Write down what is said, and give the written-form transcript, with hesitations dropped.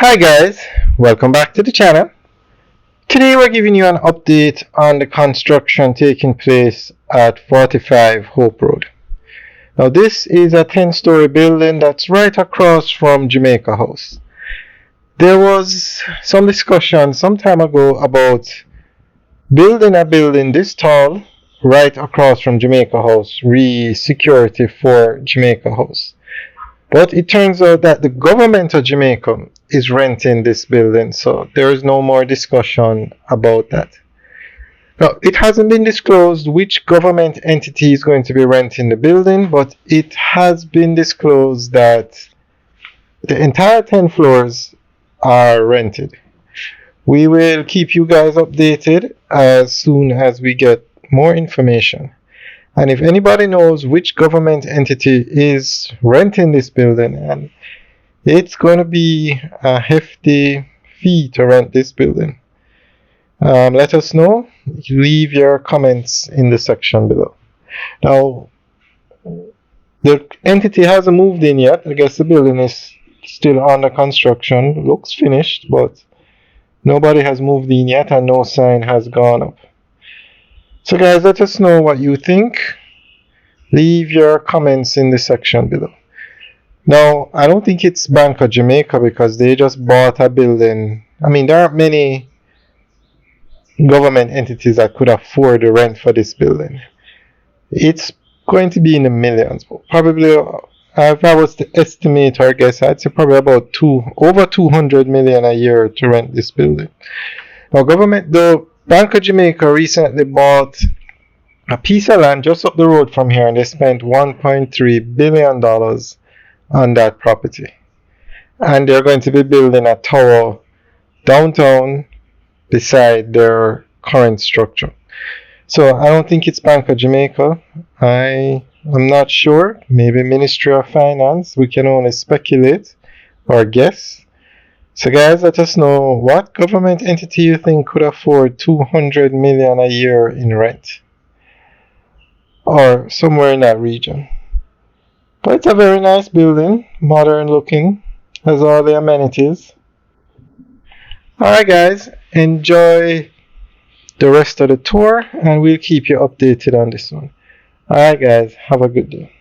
Hi guys, welcome back to the channel. Today we're giving you an update on the construction taking place at 45 Hope Road. Now this is a 10-story building that's right across from Jamaica House. There was some discussion some time ago about building a building this tall right across from Jamaica House, security for Jamaica House. But it turns out that the government of Jamaica is renting this building, so there is no more discussion about that. Now, it hasn't been disclosed which government entity is going to be renting the building, but it has been disclosed that the entire 10 floors are rented. We will keep you guys updated as soon as we get more information. And if anybody knows which government entity is renting this building, and it's going to be a hefty fee to rent this building, let us know. Leave your comments in the section below. Now, the entity hasn't moved in yet. I guess the building is still under construction. Looks finished, but nobody has moved in yet and no sign has gone up. So guys, let us know what you think. Leave your comments in the section below. Now, I don't think it's Bank of Jamaica because they just bought a building. I mean, there aren't many government entities that could afford the rent for this building. It's going to be in the millions. Probably, if I was to estimate or guess, I'd say probably about over 200 million a year to rent this building. Now, the Bank of Jamaica recently bought a piece of land just up the road from here, and they spent $1.3 billion on that property. And they're going to be building a tower downtown beside their current structure. So I don't think it's Bank of Jamaica. I'm not sure. Maybe Ministry of Finance. We can only speculate or guess. So guys, let us know what government entity you think could afford 200 million a year in rent, or somewhere in that region. But it's a very nice building, modern looking, has all the amenities. Alright guys, enjoy the rest of the tour and we'll keep you updated on this one. Alright guys, have a good day.